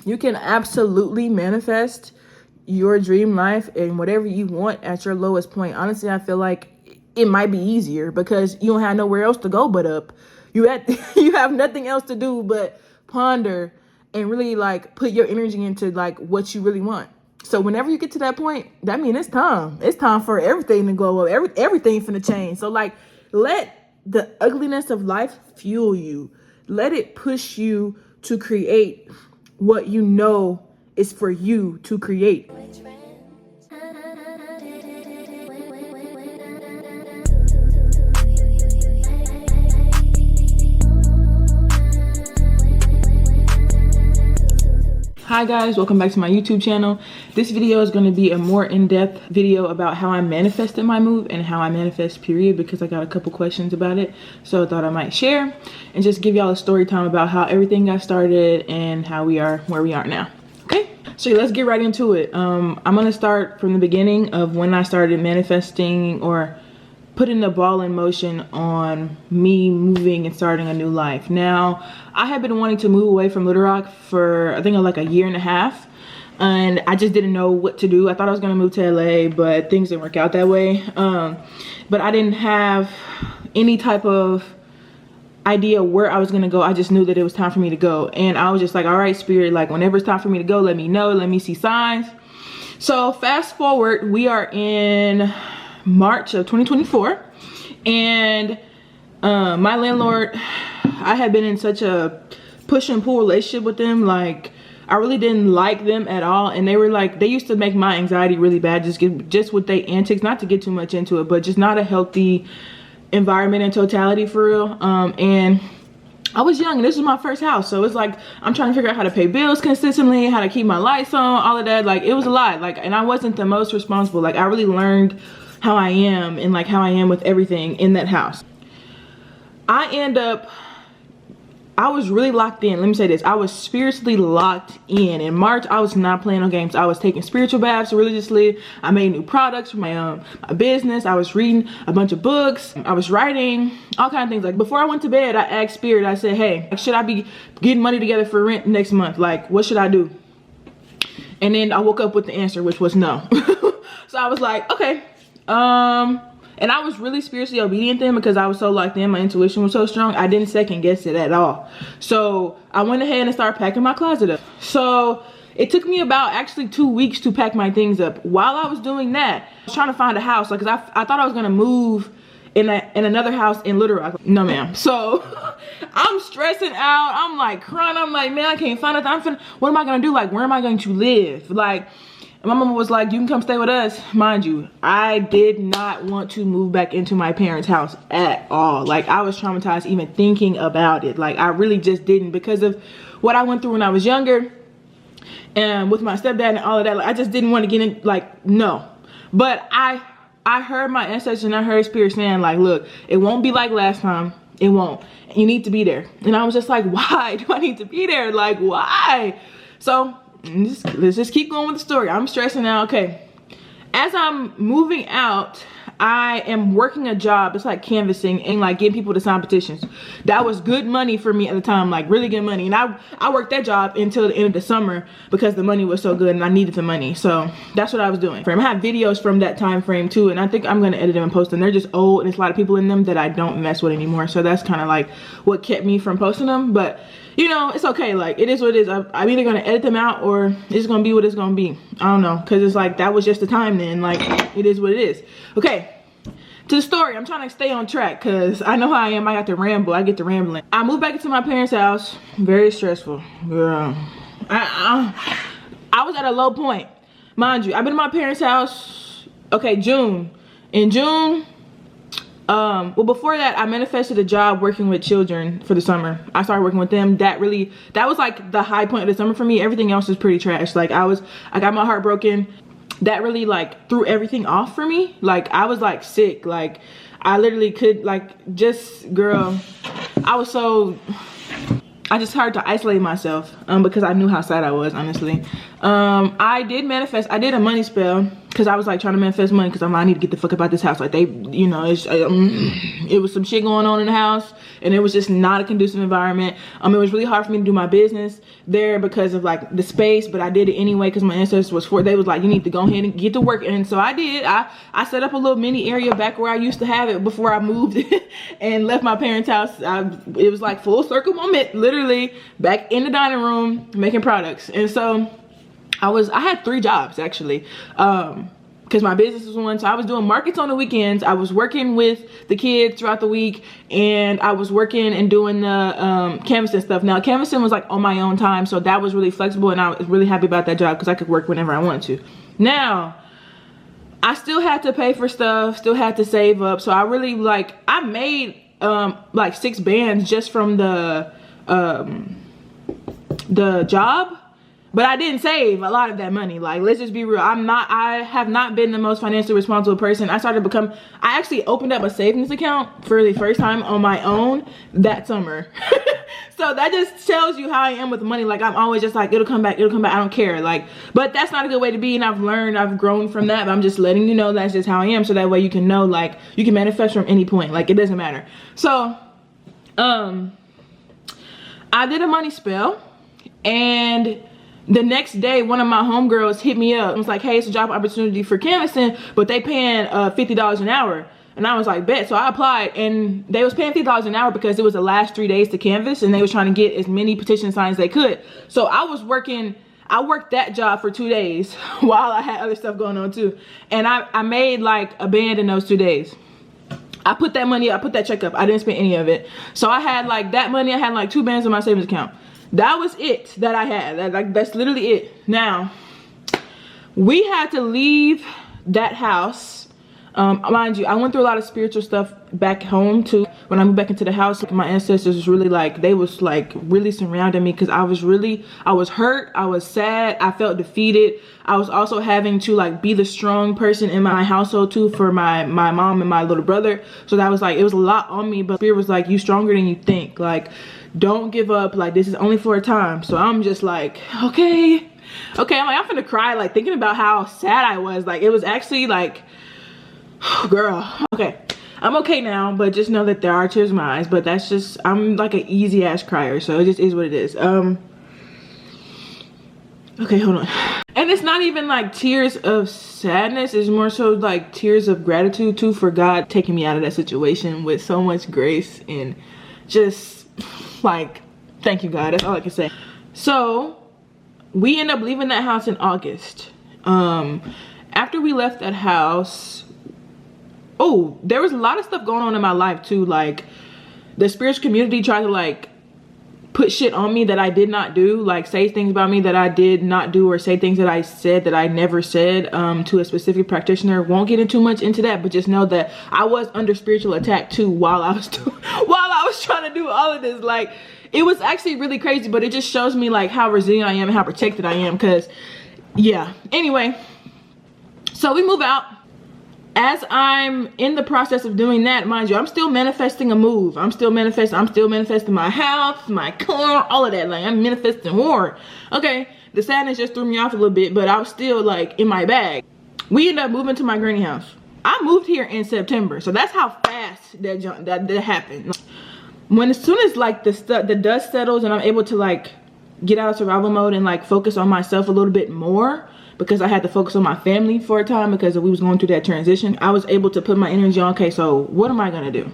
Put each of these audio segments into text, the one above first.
You can absolutely manifest your dream life and whatever you want at your lowest point. Honestly, I feel like it might be easier because you don't have nowhere else to go but up. You have nothing else to do but ponder and really like put your energy into like what you really want. So whenever you get to that point, that means it's time. It's time for everything to glow up. Everything finna change. So like, let the ugliness of life fuel you. Let it push you to create what you know is for you to create. Hi guys, welcome back to my YouTube channel. This video is going to be a more in-depth video about how I manifested my move and how I manifest period, because I got a couple questions about it. So I thought I might share and just give y'all a story time about how everything got started and how we are where we are now. Okay, so let's get right into it. I'm going to start from the beginning of when I started manifesting or putting the ball in motion on me moving and starting a new life. Now, I have been wanting to move away from Little Rock for I think like a year and a half, and I just didn't know what to do. I thought I was gonna move to LA, but things didn't work out that way. But I didn't have any type of idea where I was gonna go. I just knew that it was time for me to go, and I was just like, all right, Spirit, like whenever it's time for me to go, let me know, let me see signs. So fast forward, we are in March of 2024, and my landlord, I had been in such a push and pull relationship with them. Like, I really didn't like them at all, and they were like, they used to make my anxiety really bad, just with their antics. Not to get too much into it, but just not a healthy environment in totality for real. And I was young and this was my first house, so it's like I'm trying to figure out how to pay bills consistently, how to keep my lights on, all of that. Like, it was a lot. Like, and I wasn't the most responsible. Like, I really learned how I am and like how I am with everything in that house. I was really locked in. Let me say this, I was spiritually locked in. In March, I was not playing no games. I was taking spiritual baths religiously. I made new products for my business. I was reading a bunch of books. I was writing, all kinds of things. Like, before I went to bed, I asked Spirit, I said, hey, should I be getting money together for rent next month? Like, what should I do? And then I woke up with the answer, which was no. So I was like, okay. And I was really spiritually obedient then because I was so locked in. My intuition was so strong. I didn't second guess it at all. So I went ahead and started packing my closet up. So it took me about actually 2 weeks to pack my things up. While I was doing that, I was trying to find a house. Like, cause I thought I was gonna move in another house in Little Rock. No ma'am. So I'm stressing out. I'm like crying. I'm like, man, I can't find nothing. What am I gonna do? Like, where am I going to live? Like, my mama was like, you can come stay with us. Mind you, I did not want to move back into my parents' house at all. Like, I was traumatized even thinking about it. Like, I really just didn't, because of what I went through when I was younger and with my stepdad and all of that. Like, I just didn't want to get in, like, no. But I heard my ancestors and I heard Spirit saying, like, look, it won't be like last time. It won't. You need to be there. And I was just like, why do I need to be there? Like, why? So let's just keep going with the story. I'm stressing out. Okay, as I'm moving out, I am working a job. It's like canvassing and like getting people to sign petitions. That was good money for me at the time, like really good money. And I worked that job until the end of the summer because the money was so good and I needed the money. So that's what I was doing. I have videos from that time frame too, and I think I'm gonna edit them and post them. They're just old and there's a lot of people in them that I don't mess with anymore. So that's kind of like what kept me from posting them. But you know, it's okay. Like, it is what it is. I'm either gonna edit them out or it's gonna be what it's gonna be. I don't know, because it's like that was just the time then. Like, it is what it is. Okay, to the story. I'm trying to stay on track because I know how I am. I got to ramble. I get to rambling. I moved back into my parents' house. Very stressful, girl. I was at a low point, mind you. I've been in my parents' house. Okay, June. In June. Well, before that, I manifested a job working with children for the summer. I started working with them. That was like the high point of the summer for me. Everything else was pretty trash. Like, I got my heart broken. That really like threw everything off for me. Like, I was like sick. Like, I literally could like just, girl, I just started to isolate myself because I knew how sad I was, honestly. I did manifest. I did a money spell. because I was like trying to manifest money, because I'm like, I need to get the fuck up out this house. Like they, you know, it was some shit going on in the house, and it was just not a conducive environment. It was really hard for me to do my business there because of like the space, but I did it anyway because my ancestors was for. They was like, you need to go ahead and get to work, and so I did. I set up a little mini area back where I used to have it before I moved and left my parents' house. It was like full circle moment, literally back in the dining room making products. And so I had 3 jobs actually, because my business was one. So I was doing markets on the weekends, I was working with the kids throughout the week, and I was working and doing the canvassing stuff. Now canvassing was like on my own time, so that was really flexible, and I was really happy about that job because I could work whenever I wanted to. Now I still had to pay for stuff, still had to save up, so I really like, I made like 6 bands just from the job. But I didn't save a lot of that money. Like, let's just be real. I have not been the most financially responsible person. I actually opened up a savings account for the first time on my own that summer. So that just tells you how I am with money. Like, I'm always just like, it'll come back, I don't care. Like, but that's not a good way to be, and I've grown from that. But I'm just letting you know that's just how I am, so that way you can know, like, you can manifest from any point. Like, it doesn't matter. So, I did a money spell, and the next day, one of my homegirls hit me up. It was like, hey, it's a job opportunity for canvassing, but they paying $50 an hour. And I was like, bet. So I applied, and they was paying $50 an hour because it was the last 3 days to canvass, and they was trying to get as many petition signs as they could. So I worked that job for 2 days while I had other stuff going on too. And I made like a band in those 2 days. I put that money, I put that check up. I didn't spend any of it. So I had like that money. I had like 2 bands in my savings account. That was it that I had. That's literally it. Now, we had to leave that house. Mind you, I went through a lot of spiritual stuff back home too. When I moved back into the house, my ancestors was really like, they was like really surrounding me, because I was hurt, I was sad, I felt defeated. I was also having to like be the strong person in my household too for my mom and my little brother. So that was like, it was a lot on me, but Spirit was like, you stronger than you think. Like, don't give up. Like, this is only for a time. So I'm just like, okay. I'm like, I'm gonna cry, like thinking about how sad I was. Like, it was actually like, girl, okay. I'm okay now, but just know that there are tears in my eyes. But that's just, I'm like an easy ass crier, so it just is what it is. Okay, hold on. And it's not even like tears of sadness, it's more so like tears of gratitude too, for God taking me out of that situation with so much grace, and just like, thank you, God. That's all I can say. So we end up leaving that house in August. After we left that house, oh, there was a lot of stuff going on in my life too. Like, the spiritual community tried to like put shit on me that I did not do, like say things about me that I did not do, or say things that I said that I never said to a specific practitioner. Won't get too much into that, but just know that I was under spiritual attack too while I was trying to do all of this. Like, it was actually really crazy, but it just shows me like how resilient I am and how protected I am, because yeah. Anyway, so we move out. As I'm in the process of doing that, mind you, I'm still manifesting a move. I'm still manifesting my house, my car, all of that. Like, I'm manifesting more. Okay, the sadness just threw me off a little bit, but I was still like in my bag. We ended up moving to my granny house. I moved here in September, so that's how fast that happened. As soon as like the dust settles and I'm able to like get out of survival mode and like focus on myself a little bit more, because I had to focus on my family for a time because we was going through that transition, I was able to put my energy on, okay, so what am I gonna do?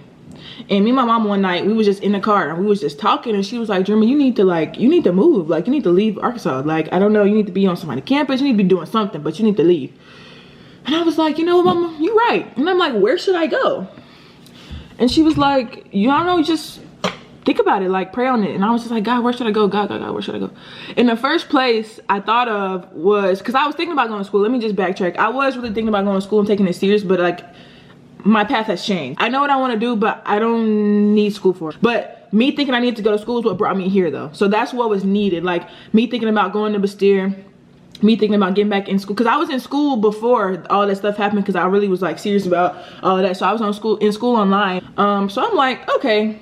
And me and my mom one night, we was just in the car and we was just talking, and she was like, Dreamer, you need to move. Like, you need to leave Arkansas. Like, I don't know, you need to be on somebody's campus, you need to be doing something, but you need to leave. And I was like, you know what, Mama, you're right. And I'm like, where should I go? And she was like, you don't know, just think about it, like pray on it. And I was just like, God, where should I go? God, where should I go? In the first place I thought of was, because I was thinking about going to school. Let me just backtrack. I was really thinking about going to school and taking it serious, but like my path has changed. I know what I want to do, but I don't need school for it. But me thinking I need to go to school is what brought me here though. So that's what was needed. Like, me thinking about going to Bastir, me thinking about getting back in school, because I was in school before all that stuff happened, because I really was like serious about all of that. So I was in school online. So I'm like, okay.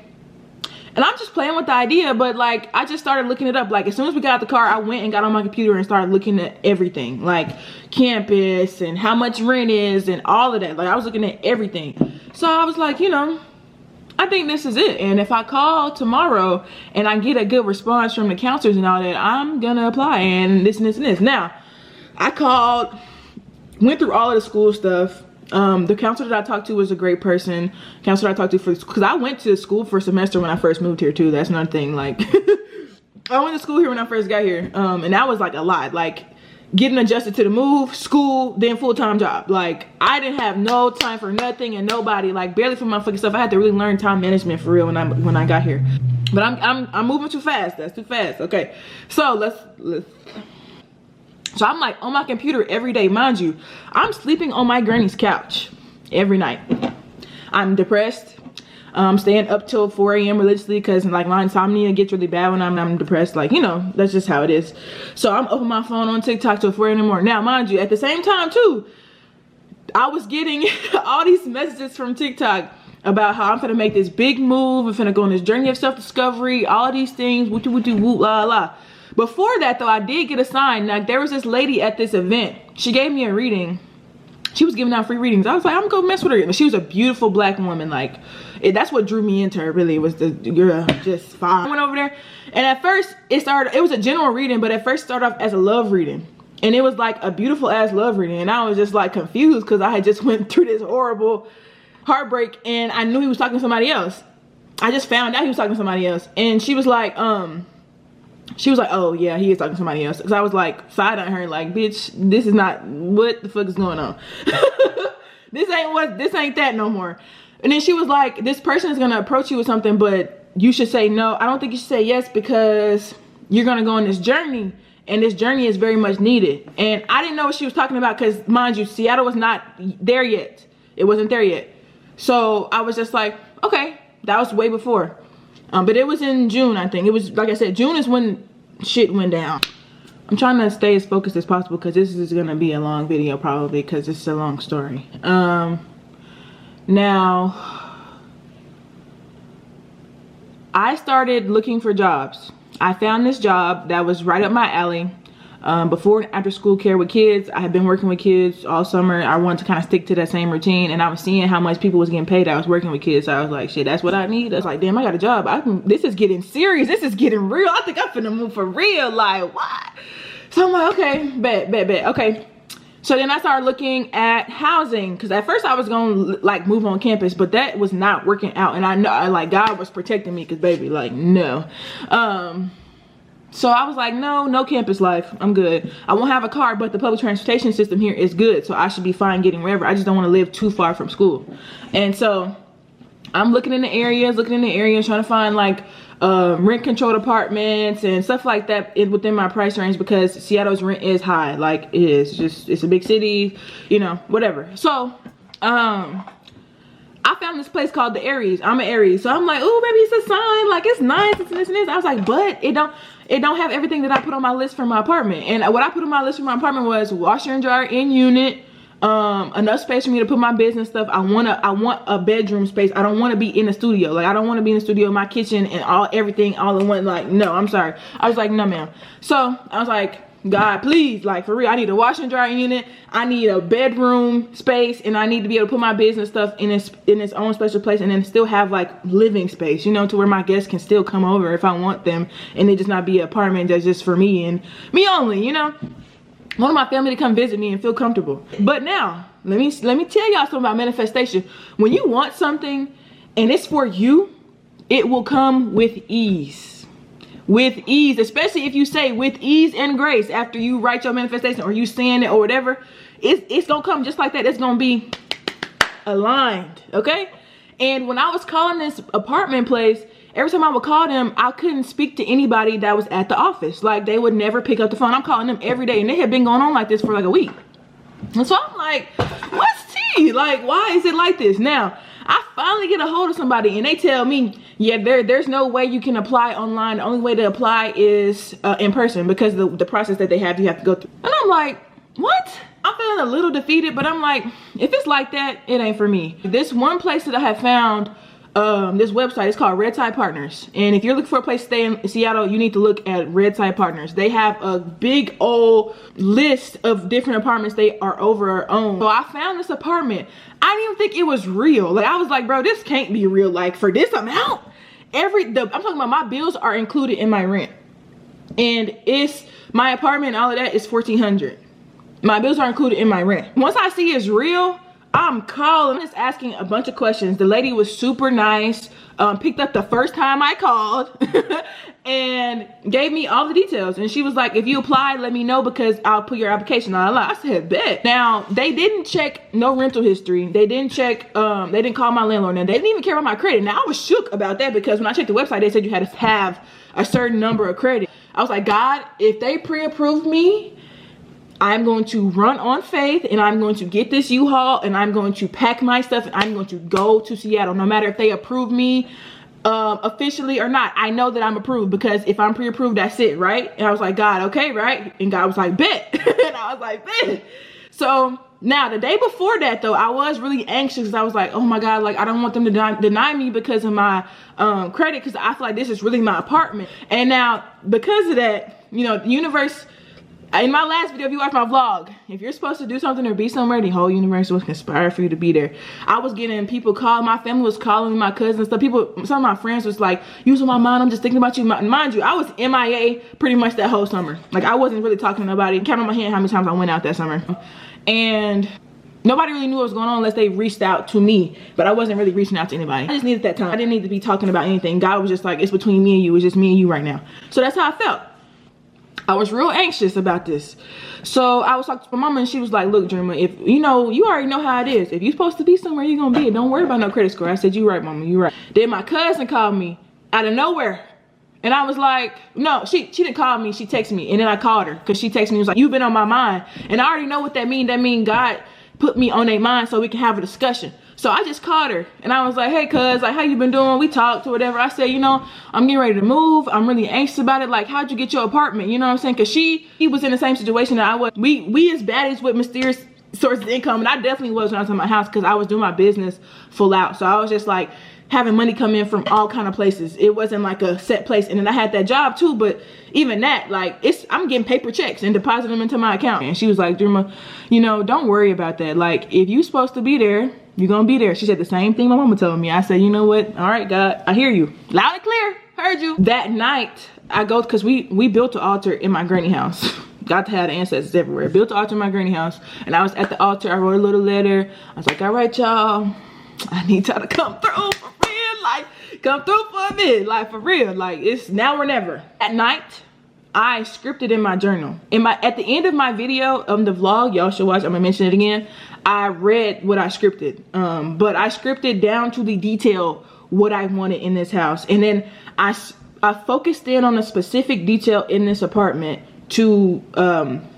And I'm just playing with the idea, but like I just started looking it up. Like as soon as we got out the car, I went and got on my computer and started looking at everything, like campus and how much rent is and all of that. Like I was looking at everything. So I was like, you know, I think this is it. And if I call tomorrow and I get a good response from the counselors and all that, I'm gonna apply and this and this and this. Now, I called, went through all of the school stuff. The counselor that I talked to was a great person. Counselor I talked to because I went to school for a semester when I first moved here too. That's another thing. Like I went to school here when I first got here. And that was like a lot. Like getting adjusted to the move, school, then full-time job. Like I didn't have no time for nothing and nobody, like barely for my fucking stuff. I had to really learn time management for real when I got here. But I'm moving too fast. That's too fast. Okay. So let's so I'm like on my computer every day. Mind you, I'm sleeping on my granny's couch every night. I'm depressed. Staying up till 4 a.m. religiously because like my insomnia gets really bad when I'm depressed. Like, you know, that's just how it is. So I'm up on my phone on TikTok till 4 a.m. in the morning. Now, mind you, at the same time too, I was getting all these messages from TikTok about how I'm gonna make this big move. I'm gonna go on this journey of self-discovery, all of these things, woo woo la la. Before that though, I did get a sign. Like there was this lady at this event. She gave me a reading. She was giving out free readings. I was like, I'm gonna go mess with her. She was a beautiful black woman. Like that's what drew me into her. Really, was the girl just fine. I went over there, and at first it was a general reading, but at first it started off as a love reading, and it was like a beautiful ass love reading, and I was just like confused because I had just went through this horrible heartbreak, and I knew he was talking to somebody else. I just found out he was talking to somebody else, and she was like, oh yeah, he is talking to somebody else. Because I was like side on her, like, bitch, this is not, what the fuck is going on? This ain't that no more. And then she was like, this person is gonna approach you with something, but you should say no. I don't think you should say yes because you're gonna go on this journey, and this journey is very much needed. And I didn't know what she was talking about because, mind you, Seattle was not there yet. It wasn't there yet. So I was just like, okay, that was way before. But it was in June, I think. It was, like I said, June is when shit went down. I'm trying to stay as focused as possible because this is gonna be a long video probably because it's a long story. Now, I started looking for jobs. I found this job that was right up my alley. Before and after school care with kids. I had been working with kids all summer. I wanted to kind of stick to that same routine, and I was seeing how much people was getting paid. I was working with kids, so I was like, shit, that's what I need. I was like, damn, I got a job. This is getting serious. This is getting real. I think I'm finna move for real. Like, what? So I'm like, okay, bet. Okay. So then I started looking at housing because at first I was gonna like move on campus, but that was not working out, and I know like God was protecting me because baby, like, no. So I was like, no campus life. I'm good. I won't have a car, but the public transportation system here is good. So I should be fine getting wherever. I just don't want to live too far from school. And so I'm looking in the areas, trying to find like rent controlled apartments and stuff like that within my price range because Seattle's rent is high. Like it is just, it's a big city, you know, whatever. So, I found this place called the Aries. I'm an Aries. So I'm like, oh, maybe it's a sign. Like, it's nice. It's this and this. I was like, but it don't have everything that I put on my list for my apartment. And what I put on my list for my apartment was washer and dryer in unit, enough space for me to put my business stuff. I want a bedroom space. I don't want to be in the studio. Like, I don't want to be in the studio, my kitchen and everything all in one. Like, no, I'm sorry. I was like, no, ma'am. So I was like, God, please, like, for real, I need a wash and dryer unit. I need a bedroom space, and I need to be able to put my business stuff in its own special place, and then still have like living space, you know, to where my guests can still come over if I want them, and it just not be an apartment that's just for me and me only, you know. I want my family to come visit me and feel comfortable. But now, let me tell y'all something about manifestation. When you want something and it's for you, it will come with ease. With ease, especially if you say with ease and grace after you write your manifestation or you saying it or whatever, it's gonna come just like that. It's gonna be aligned, okay? And when I was calling this apartment place, every time I would call them, I couldn't speak to anybody that was at the office. Like, they would never pick up the phone. I'm calling them every day, and they had been going on like this for like a week. And so I'm like, what's tea? Like, why is it like this? Now, I finally get a hold of somebody and they tell me, yeah, there's no way you can apply online. The only way to apply is in person because the process that they have, you have to go through. And I'm like, what? I'm feeling a little defeated, but I'm like, if it's like that, it ain't for me. This one place that I have found this website. It's called Red Tide Partners, and if you're looking for a place to stay in Seattle, you need to look at Red Tide Partners. They have a big old list of different apartments they are over or own. So I found this apartment. I didn't even think it was real. Like, I was like, bro, this can't be real. Like, for this amount, I'm talking about my bills are included in my rent, and it's my apartment and all of that is $1,400. My bills are included in my rent. Once I see it's real, I'm calling. I'm just asking a bunch of questions. The lady was super nice, picked up the first time I called and gave me all the details. And she was like, if you apply, let me know because I'll put your application on. I said, bet. Now, they didn't check no rental history. They didn't check, they didn't call my landlord, and they didn't even care about my credit. Now, I was shook about that because when I checked the website, they said you had to have a certain number of credit. I was like, God, if they pre-approved me, I'm going to run on faith, and I'm going to get this U-Haul, and I'm going to pack my stuff, and I'm going to go to Seattle, no matter if they approve me officially or not. I know that I'm approved because if I'm pre-approved, that's it, right? And I was like, God, okay, right? And God was like, bet. And I was like, bet. So now the day before that, though, I was really anxious because I was like, oh my God, like I don't want them to deny me because of my credit, because I feel like this is really my apartment. And now because of that, you know, the universe. In my last video, if you watch my vlog, if you're supposed to do something or be somewhere, the whole universe was conspiring for you to be there. I was getting people calling, my family was calling me, my cousins, stuff. Some of my friends was like, using my mind, I'm just thinking about you. Mind you, I was MIA pretty much that whole summer. Like, I wasn't really talking to nobody. Count on my hand how many times I went out that summer. And nobody really knew what was going on unless they reached out to me, but I wasn't really reaching out to anybody. I just needed that time. I didn't need to be talking about anything. God was just like, it's between me and you. It's just me and you right now. So that's how I felt. I was real anxious about this. So I was talking to my mama, and she was like, look, Dreamer, if you know, you already know how it is. If you're supposed to be somewhere, you're gonna be it. Don't worry about no credit score. I said, you right, mama, you right. Then my cousin called me out of nowhere. And I was like, no, she didn't call me, she texted me. And then I called her because she texted me and was like, you've been on my mind. And I already know what that means. That means God put me on their mind so we can have a discussion. So I just called her and I was like, hey cuz, like, how you been doing? We talked or whatever. I said, you know, I'm getting ready to move. I'm really anxious about it. Like, how'd you get your apartment? You know what I'm saying? Cause he was in the same situation that I was. We as baddies with mysterious sources of income, and I definitely was when I was in my house because I was doing my business full out. So I was just like having money come in from all kind of places. It wasn't like a set place. And then I had that job too, but even that, like, I'm getting paper checks and depositing them into my account. And she was like, Dreamer, you know, don't worry about that. Like, if you supposed to be there, you're gonna be there. She said the same thing my mama told me. I said, you know what? All right, God, I hear you. Loud and clear, heard you. That night, I go, cause we built an altar in my granny house. Got to have the ancestors everywhere. Built an altar in my granny house. And I was at the altar, I wrote a little letter. I was like, all right, y'all, I need y'all to come through for real. Like, come through for me. Like, for real. Like, it's now or never. At night, I scripted in my journal. At the end of my video, the vlog, y'all should watch, I'm gonna mention it again. I read what I scripted, but I scripted down to the detail what I wanted in this house. And then I focused in on a specific detail in this apartment to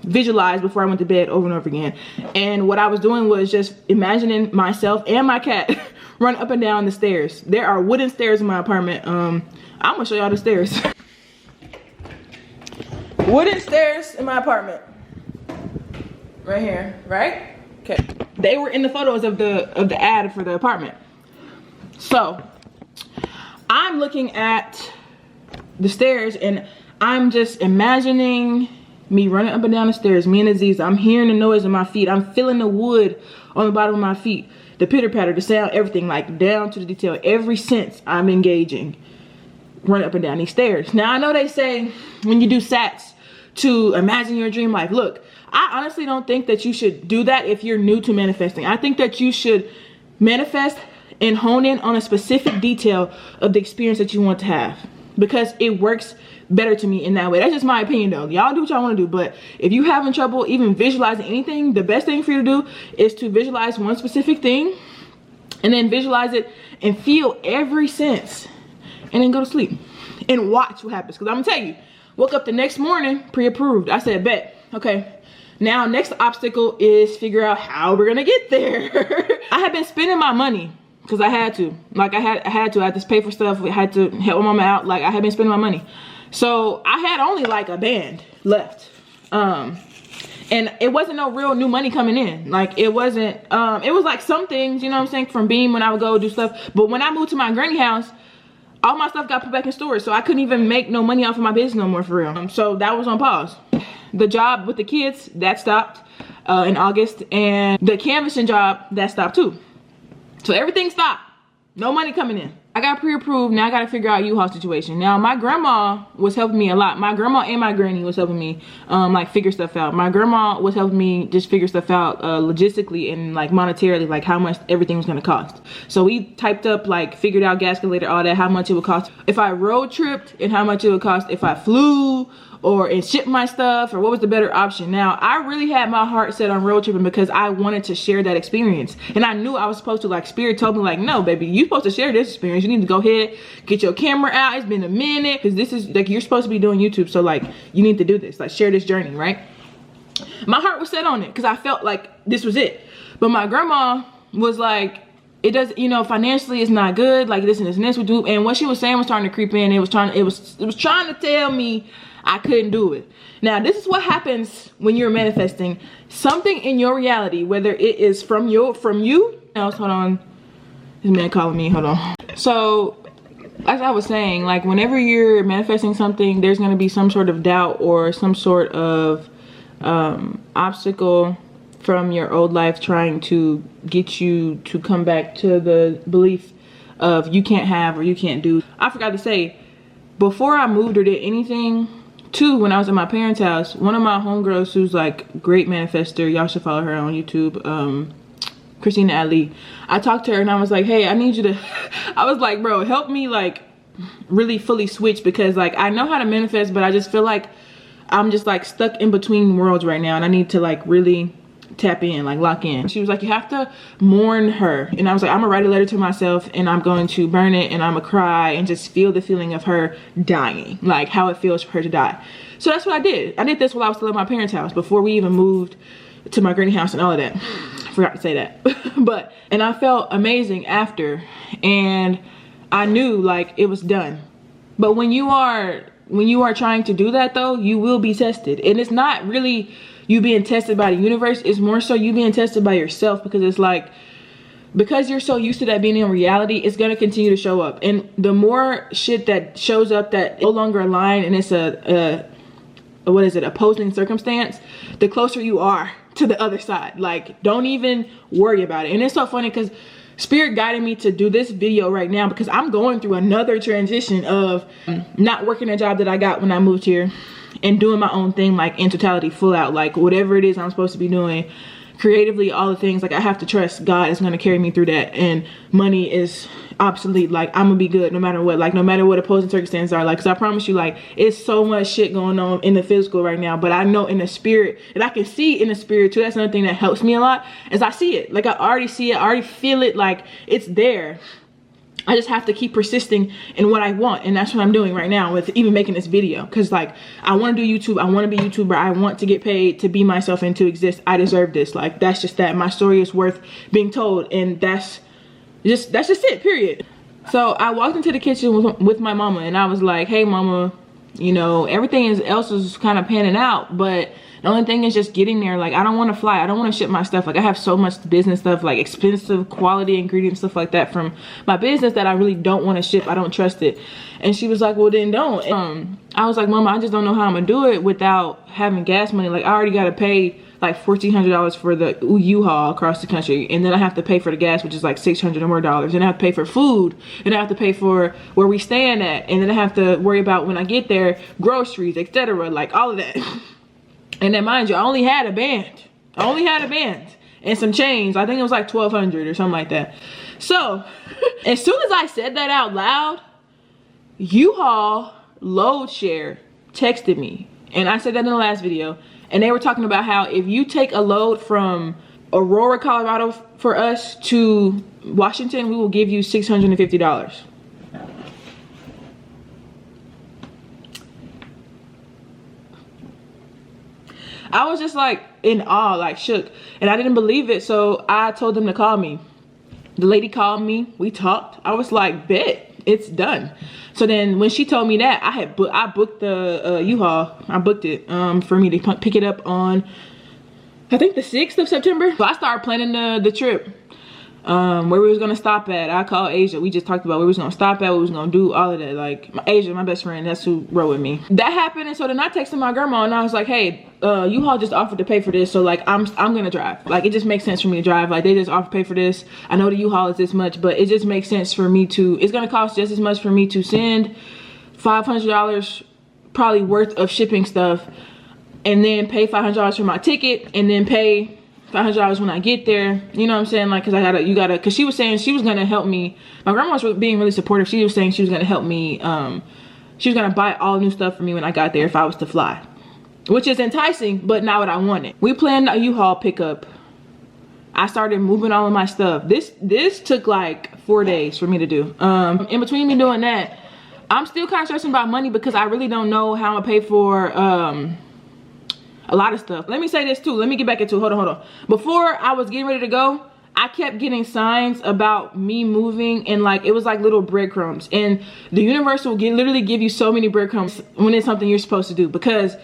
visualize before I went to bed over and over again. And what I was doing was just imagining myself and my cat run up and down the stairs. There are wooden stairs in my apartment. I'm gonna show y'all the stairs. Wooden stairs in my apartment. Right here, right? Okay. They were in the photos of the ad for the apartment. So I'm looking at the stairs and I'm just imagining me running up and down the stairs, me and Aziz. I'm hearing the noise of my feet. I'm feeling the wood on the bottom of my feet, the pitter patter, the sound, everything, like down to the detail. Every sense I'm engaging, running up and down these stairs. Now I know they say when you do SATs to imagine your dream life. Look, I honestly don't think that you should do that if you're new to manifesting. I think that you should manifest and hone in on a specific detail of the experience that you want to have, because it works better to me in that way. That's just my opinion though. Y'all do what y'all want to do, but if you having trouble even visualizing anything, the best thing for you to do is to visualize one specific thing and then visualize it and feel every sense and then go to sleep and watch what happens. Because I'm gonna tell you, woke up the next morning pre-approved. I said, bet. Okay, now next obstacle is figure out how we're gonna get there. I have been spending my money because I had to. Like, I had to pay for stuff. I had to help my mama out. Like, I had been spending my money. So I had only like a band left. And And it wasn't no real new money coming in. Like it wasn't, it was like some things, you know what I'm saying, from Beam when I would go do stuff. But when I moved to my granny house, all my stuff got put back in storage. So I couldn't even make no money off of my business no more for real. So that was on pause. The job with the kids, that stopped in August. And the canvassing job, that stopped too. So everything stopped. No money coming in. I got pre-approved. Now I got to figure out U-Haul situation. Now my grandma was helping me a lot. My grandma and my granny was helping me like figure stuff out. My grandma was helping me just figure stuff out logistically and like monetarily, like how much everything was going to cost. So we typed up, like figured out gas calculator, all that, how much it would cost if I road tripped and how much it would cost if I flew or and shipped my stuff, or what was the better option. Now I really had my heart set on road tripping because I wanted to share that experience, and I knew I was supposed to. Like Spirit told me, like, no baby, you're supposed to share this experience. You need to go ahead, get your camera out. It's been a minute, because this is like, you're supposed to be doing YouTube, so like you need to do this, like share this journey, right? My heart was set on it because I felt like this was it. But my grandma was like, it does, you know, financially it's not good, like this and this and this would do. And what she was saying was starting to creep in. It was trying to tell me I couldn't do it. Now this is what happens when you're manifesting something in your reality, whether it is from you else. Hold on, this man calling me, hold on. So as I was saying, like whenever you're manifesting something, there's going to be some sort of doubt or some sort of obstacle from your old life trying to get you to come back to the belief of you can't have or you can't do. I forgot to say, before I moved or did anything, too, when I was at my parents' house, one of my homegirls who's like great manifester, y'all should follow her on YouTube, Christina Ali. I talked to her and I was like, hey, I need you to, I was like, bro, help me like really fully switch, because like I know how to manifest, but I just feel like I'm just like stuck in between worlds right now, and I need to like really tap in, like lock in. She was like, you have to mourn her. And I was like, I'm gonna write a letter to myself and I'm going to burn it and I'm gonna cry and just feel the feeling of her dying, like how it feels for her to die. So that's what I did. I did this while I was still at my parents' house, before we even moved to my granny house and all of that. I forgot to say that. And I felt amazing after, and I knew like it was done. But when you are trying to do that though, you will be tested. And it's not really you being tested by the universe, it's more so you being tested by yourself, because it's like, because you're so used to that being in reality, it's going to continue to show up. And the more shit that shows up that no longer align, and it's what is it, opposing circumstance, the closer you are to the other side. Like, don't even worry about it. And it's so funny because Spirit guided me to do this video right now, because I'm going through another transition of not working a job that I got when I moved here and doing my own thing, like in totality, full out, like whatever it is I'm supposed to be doing creatively, all the things. Like I have to trust God is going to carry me through that, and money is obsolete. Like I'm gonna be good no matter what, like no matter what opposing circumstances are. Like, because I promise you, like it's so much shit going on in the physical right now, but I know in the spirit, and I can see in the spirit too. That's another thing that helps me a lot, is I see it. Like I already see it, I already feel it, like it's there. I just have to keep persisting in what I want, and that's what I'm doing right now with even making this video, because like I want to do YouTube, I want to be a YouTuber, I want to get paid to be myself and to exist. I deserve this. Like that's just that. My story is worth being told, and that's just it, period. So I walked into the kitchen with my mama, and I was like, hey mama, you know, everything else is kind of panning out, but the only thing is just getting there. Like I don't want to fly, I don't want to ship my stuff. Like I have so much business stuff, like expensive quality ingredients, stuff like that from my business that I really don't want to ship. I don't trust it. And she was like, well then don't. I was like, mama, I just don't know how I'm gonna do it without having gas money. Like I already gotta pay like $1,400 for the U-Haul across the country, and then I have to pay for the gas, which is like $600 or more, and I have to pay for food, and I have to pay for where we staying at, and then I have to worry about when I get there groceries, etc., like all of that. And then mind you, I only had a band and some chains. I think it was like $1,200 or something like that. So as soon as I said that out loud, U-Haul load share texted me, and I said that in the last video, and they were talking about how if you take a load from Aurora, Colorado for us to Washington, we will give you $650. I was just like in awe, like shook, and I didn't believe it. So I told them to call me. The lady called me, we talked. I was like, bet, it's done. So then when she told me that, I booked the U-Haul. I booked it for me to pick it up on I think the 6th of September. So I started planning the trip. Where we was gonna stop at. I called Asia. We just talked about where we was gonna stop at, what we was gonna do, all of that. Like Asia, my best friend, that's who rode with me. That happened, and so then I texted my grandma and I was like, hey, U-Haul just offered to pay for this, so like I'm gonna drive. Like it just makes sense for me to drive. Like they just offered to pay for this. I know the U-Haul is this much, but it just makes sense for me to, it's gonna cost just as much for me to send $500 probably worth of shipping stuff, and then pay $500 for my ticket, and then pay $500 when I get there. You know what I'm saying? Like, cause cause she was saying she was gonna help me. My grandma was being really supportive. She was saying she was gonna help me. She was gonna buy all new stuff for me when I got there if I was to fly, which is enticing, but not what I wanted. We planned a U-Haul pickup. I started moving all of my stuff. This took like 4 days for me to do. In between me doing that, I'm still kind of stressing about money because I really don't know how I'm gonna pay for a lot of stuff. Let me say this too. Let me get back into it. Hold on. Before I was getting ready to go, I kept getting signs about me moving, and like it was like little breadcrumbs. And the universe will literally give you so many breadcrumbs when it's something you're supposed to do, because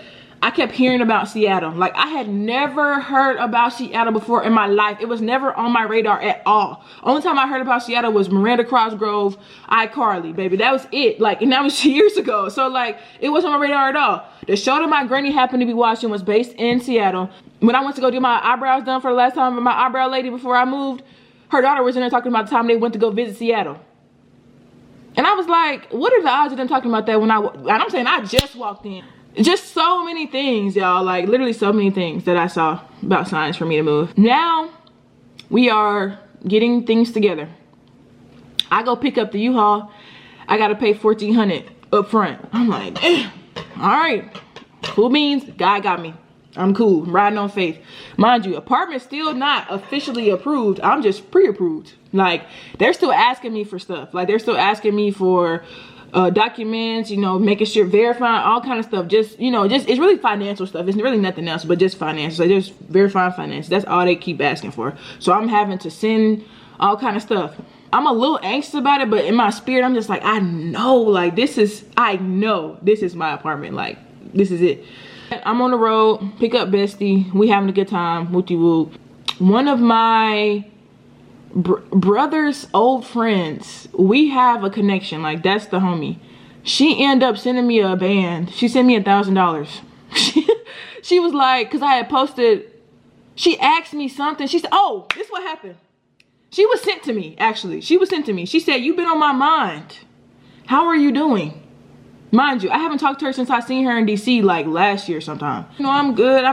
I kept hearing about Seattle. Like I had never heard about Seattle before in my life. It was never on my radar at all. Only time I heard about Seattle was Miranda Crossgrove, iCarly, baby. That was it. Like, and that was years ago. So like, it wasn't on my radar at all. The show that my granny happened to be watching was based in Seattle. When I went to go get my eyebrows done for the last time with my eyebrow lady before I moved, her daughter was in there talking about the time they went to go visit Seattle. And I was like, what are the odds of them talking about that when and I'm saying I just walked in. Just so many things, y'all. Like literally so many things that I saw about signs for me to move. Now we are getting things together. I go pick up the U-Haul. I gotta pay $1,400 up front. I'm like, damn. All right, cool beans. God got me. I'm cool. I'm riding on faith. Mind you, apartment's still not officially approved. I'm just pre-approved. Like they're still asking me for stuff. Like they're still asking me for documents, you know, making sure, verifying all kind of stuff. Just, you know, it's really financial stuff. It's really nothing else but just finance. So just verifying finance. That's all they keep asking for. So I'm having to send all kind of stuff. I'm a little anxious about it, but in my spirit, I'm just like, I know, like I know this is my apartment. Like this is it. I'm on the road, pick up bestie. We having a good time. Wooty woo. One of my brother's old friends, we have a connection. Like that's the homie. She ended up sending me a band. She sent me $1,000. She was like, because I had posted, she asked me something. She said, oh, this is what happened. She was sent to me, actually. She was sent to me. She said, you've been on my mind. How are you doing? Mind you, I haven't talked to her since I seen her in DC like last year sometime. You know, I'm good.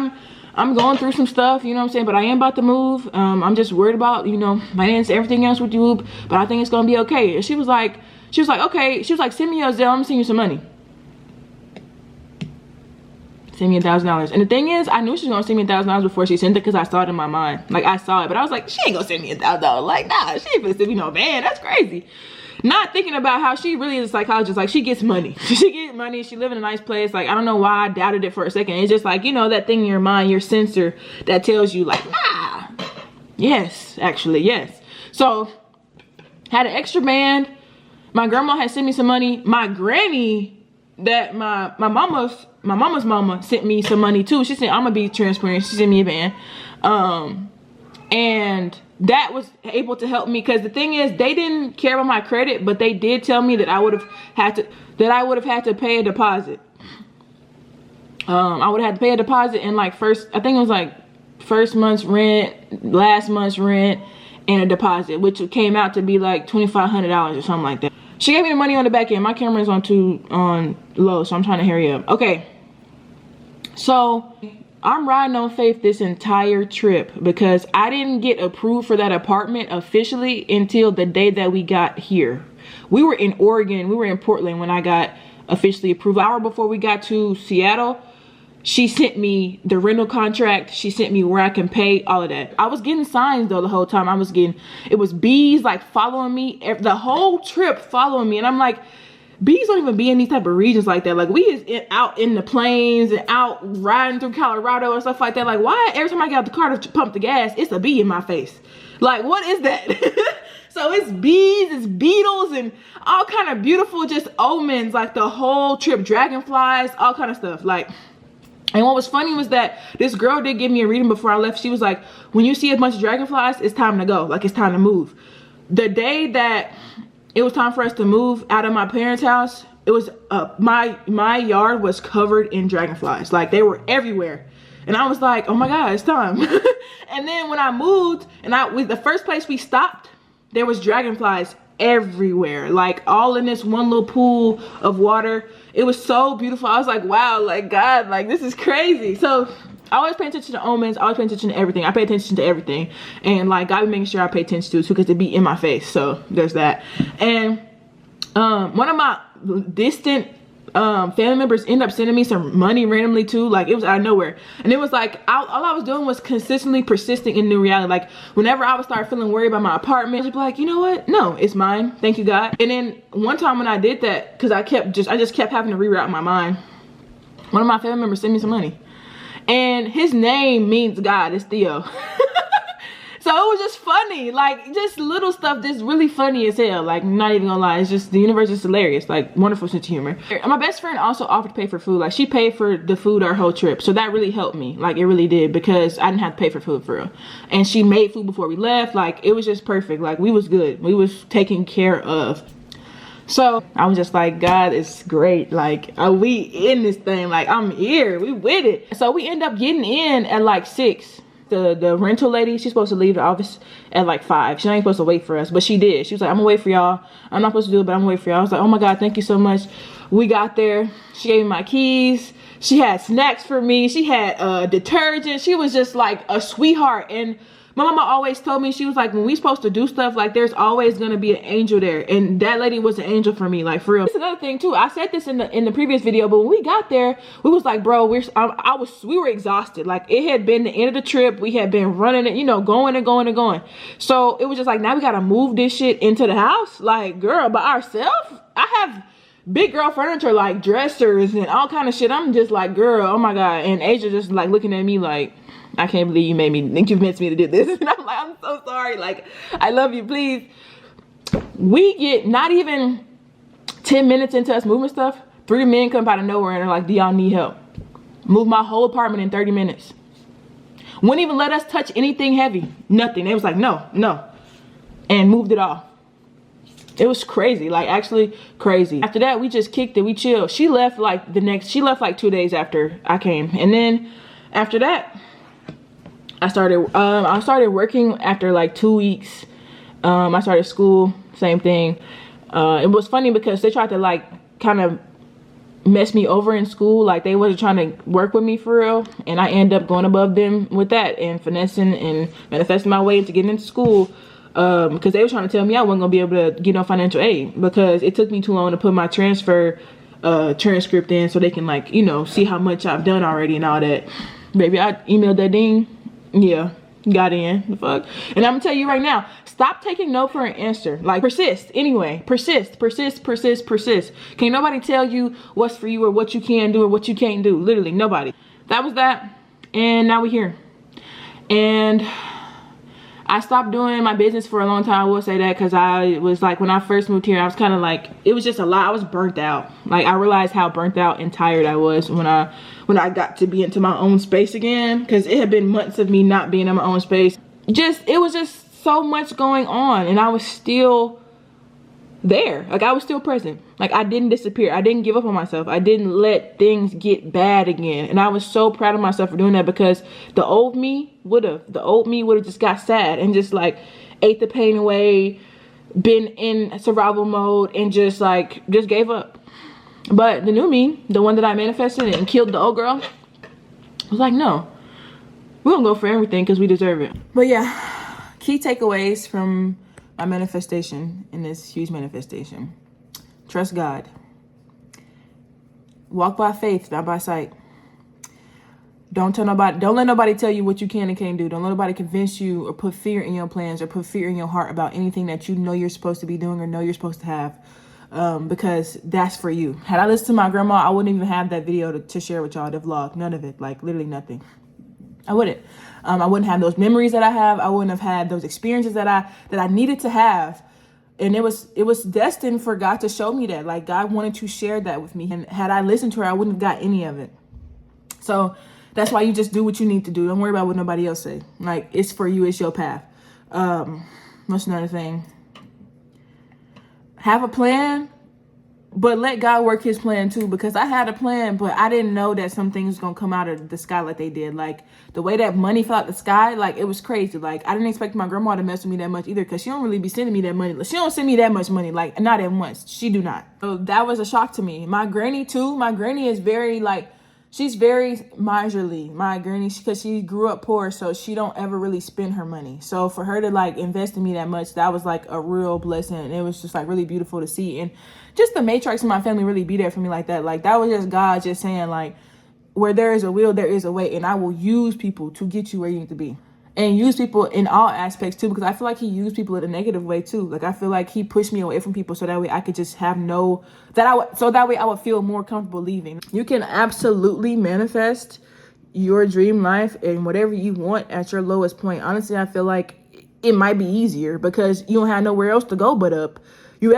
I'm going through some stuff, you know what I'm saying? But I am about to move. I'm just worried about, you know, finance, everything else with you. But I think it's gonna be okay. And she was like, okay. She was like, send me your Zelle, I'm gonna send you some money. Send me $1,000. And the thing is, I knew she was gonna send me $1,000 before she sent it, because I saw it in my mind. Like I saw it, but I was like, she ain't gonna send me $1,000. Like, nah, she ain't gonna send me no man. That's crazy. Not thinking about how she really is a psychologist. Like she gets money. She gets money. She live in a nice place. Like I don't know why I doubted it for a second. It's just like, you know, that thing in your mind, your sensor that tells you like, nah. Yes, actually, yes. So had an extra band. My grandma had sent me some money. My granny, that my mama's mama sent me some money too. She said, I'm gonna be transparent. She sent me a band. And that was able to help me, because the thing is, they didn't care about my credit, but they did tell me that I would have had to pay a deposit. I would have had to pay a deposit in like I think it was like first month's rent, last month's rent, and a deposit, which came out to be like $2,500 or something like that. She gave me the money on the back end. My camera is on low, so I'm trying to hurry up. Okay, so I'm riding on faith this entire trip, because I didn't get approved for that apartment officially until the day that we got here. We were in Oregon, we were in Portland when I got officially approved. An hour before we got to Seattle, she sent me the rental contract. She sent me where I can pay, all of that. I was getting signs though the whole time. It was bees like following me, the whole trip following me. And I'm like, bees don't even be in these type of regions like that. Like we is out in the plains and out riding through Colorado and stuff like that. Like why every time I get out the car to pump the gas, it's a bee in my face? Like what is that? So it's bees, it's beetles, and all kind of beautiful just omens, like the whole trip, dragonflies, all kind of stuff. Like And what was funny was that this girl did give me a reading before I left. She was like, when you see a bunch of dragonflies, it's time to go. Like, it's time to move. The day that it was time for us to move out of my parents' house, it was my yard was covered in dragonflies. Like, they were everywhere. And I was like, oh my God, it's time. And then when I moved, and the first place we stopped, there was dragonflies everywhere, like all in this one little pool of water. It was so beautiful. I was like, wow, like God, like this is crazy. So I always pay attention to omens. I always pay attention to everything. I pay attention to everything. And like God be making sure I pay attention to it too, because it be in my face. So there's that. And one of my distant family members ended up sending me some money randomly too. Like, it was out of nowhere. And it was like, all I was doing was consistently persisting in new reality. Like, whenever I would start feeling worried about my apartment, I'd be like, you know what? No, it's mine. Thank you, God. And then one time when I did that, because I just kept having to reroute my mind, one of my family members sent me some money. And his name means God. It's Theo. So it was just funny, like just little stuff that's really funny as hell. Like, not even gonna lie, it's just the universe is hilarious. Like, wonderful sense of humor. And my best friend also offered to pay for food. Like, she paid for the food our whole trip, so that really helped me. Like, it really did, because I didn't have to pay for food for real. And she made food before we left. Like, it was just perfect. Like, we was good. We was taken care of. So I was just like, God is great. Like, are we in this thing? Like, I'm here. We with it. So we end up getting in at like 6. The rental lady, she's supposed to leave the office at like 5. She ain't supposed to wait for us, but she did. She was like, I'm gonna wait for y'all. I'm not supposed to do it, but I'm gonna wait for y'all. I was like, oh my God, thank you so much. We got there. She gave me my keys. She had snacks for me. She had detergent. She was just like a sweetheart. And my mama always told me, she was like, when we supposed to do stuff, like there's always gonna be an angel there. And that lady was an angel for me, like for real. That's another thing too. I said this in the previous video, but when we got there, we was like, bro, we were exhausted. Like, it had been the end of the trip. We had been running it, you know, going and going and going. So it was just like, now we gotta move this shit into the house. Like, girl, by ourselves? I have big girl furniture, like dressers and all kind of shit. I'm just like, girl, oh my God. And Asia just like looking at me like, I can't believe you made me think you convinced me to do this. And I'm like, I'm so sorry. Like, I love you, please. We get not even 10 minutes into us moving stuff. 3 men come out of nowhere and they're like, do y'all need help? Move my whole apartment in 30 minutes. Wouldn't even let us touch anything heavy. Nothing. They was like, no, no. And moved it off. It was crazy, like actually crazy. After that, we just kicked it, we chilled. She left like 2 days after I came. And then after that, I started working after like 2 weeks. I started school, same thing. It was funny because they tried to like kind of mess me over in school. Like, they wasn't trying to work with me for real. And I ended up going above them with that and finessing and manifesting my way into getting into school. Because they were trying to tell me I wasn't gonna be able to get no financial aid because it took me too long to put my transfer transcript in so they can, like, you know, see how much I've done already and all that. Baby, I emailed that ding. Yeah, got in. The fuck. And I'm gonna tell you right now, stop taking no for an answer. Like, persist anyway. Persist, persist, persist, persist. Can't nobody tell you what's for you or what you can do or what you can't do. Literally nobody. That was that. And now we're here. And I stopped doing my business for a long time. I will say that, because I was like, when I first moved here, I was kind of like, it was just a lot. I was burnt out. Like, I realized how burnt out and tired I was when I got to be into my own space again, because it had been months of me not being in my own space. It was just so much going on, and I was still there. Like, I was still present. Like, I didn't disappear. I didn't give up on myself. I didn't let things get bad again. And I was so proud of myself for doing that, because the old me would have just got sad and just like ate the pain away, been in survival mode, and just gave up. But the new me, the one that I manifested and killed the old girl, was like, no, we're gonna go for everything because we deserve it. But yeah, key takeaways from my manifestation in this huge manifestation. Trust God. Walk by faith, not by sight. Don't let nobody tell you what you can and can't do. Don't let nobody convince you or put fear in your plans or put fear in your heart about anything that you know you're supposed to be doing or know you're supposed to have. Because that's for you. Had I listened to my grandma, I wouldn't even have that video to share with y'all, the vlog. None of it. Like, literally nothing. I wouldn't. I wouldn't have those memories that I have. I wouldn't have had those experiences that I needed to have. And it was destined for God to show me that. Like, God wanted to share that with me. And had I listened to her, I wouldn't have got any of it. So that's why you just do what you need to do. Don't worry about what nobody else say. Like, it's for you, it's your path. What's another thing? Have a plan, but let God work his plan too, because I had a plan, but I didn't know that some things gonna come out of the sky like they did. Like the way that money fell out the sky, like it was crazy. Like I didn't expect my grandma to mess with me that much either, because she don't really be sending me that money. She don't send me that much money, like not at once. She do not. So that was a shock to me. My granny too. My granny is very like, she's very miserly, my granny, because she grew up poor, so she don't ever really spend her money. So for her to like invest in me that much, that was like a real blessing. And it was just like really beautiful to see. And just the matriarchs in my family really be there for me like that. Like that was just God just saying like, where there is a will, there is a way. And I will use people to get you where you need to be. And use people in all aspects too, because I feel like he used people in a negative way too. Like I feel like he pushed me away from people so that way I could just have so that way I would feel more comfortable leaving. You can absolutely manifest your dream life and whatever you want at your lowest point. Honestly, I feel like it might be easier because you don't have nowhere else to go but up. You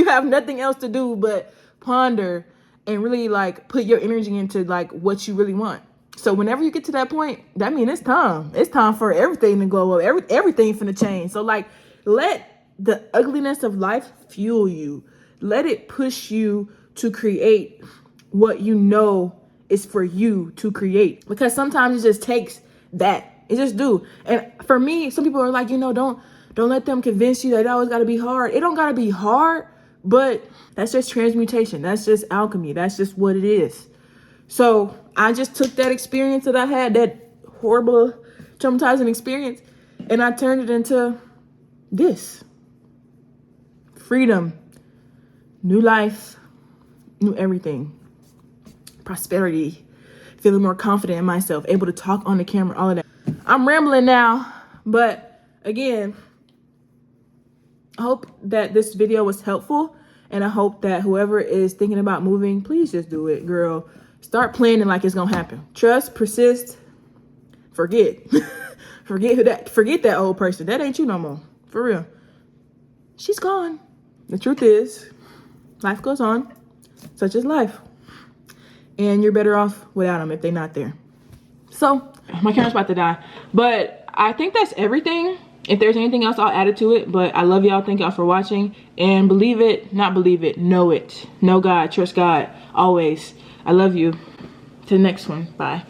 have nothing else to do but ponder and really like put your energy into like what you really want. So whenever you get to that point, that means it's time. It's time for everything to glow up. Everything finna change. So like, let the ugliness of life fuel you. Let it push you to create what you know is for you to create. Because sometimes it just takes that. It just do. And for me, some people are like, don't let them convince you that it always gotta be hard. It don't gotta be hard, but that's just transmutation. That's just alchemy. That's just what it is. So I just took that experience that I had, that horrible, traumatizing experience, and I turned it into this. Freedom, new life, new everything. Prosperity, feeling more confident in myself, able to talk on the camera, all of that. I'm rambling now, but again, I hope that this video was helpful, and I hope that whoever is thinking about moving, please just do it, girl. Start planning like it's gonna happen. Trust, persist, forget. Forget that old person. That ain't you no more. For real. She's gone. The truth is, life goes on, such is life. And you're better off without them if they're not there. So, my camera's about to die. But I think that's everything. If there's anything else, I'll add it to it. But I love y'all. Thank y'all for watching. And believe it, not believe it, know it. Know God, trust God, always. I love you. To the next one. Bye.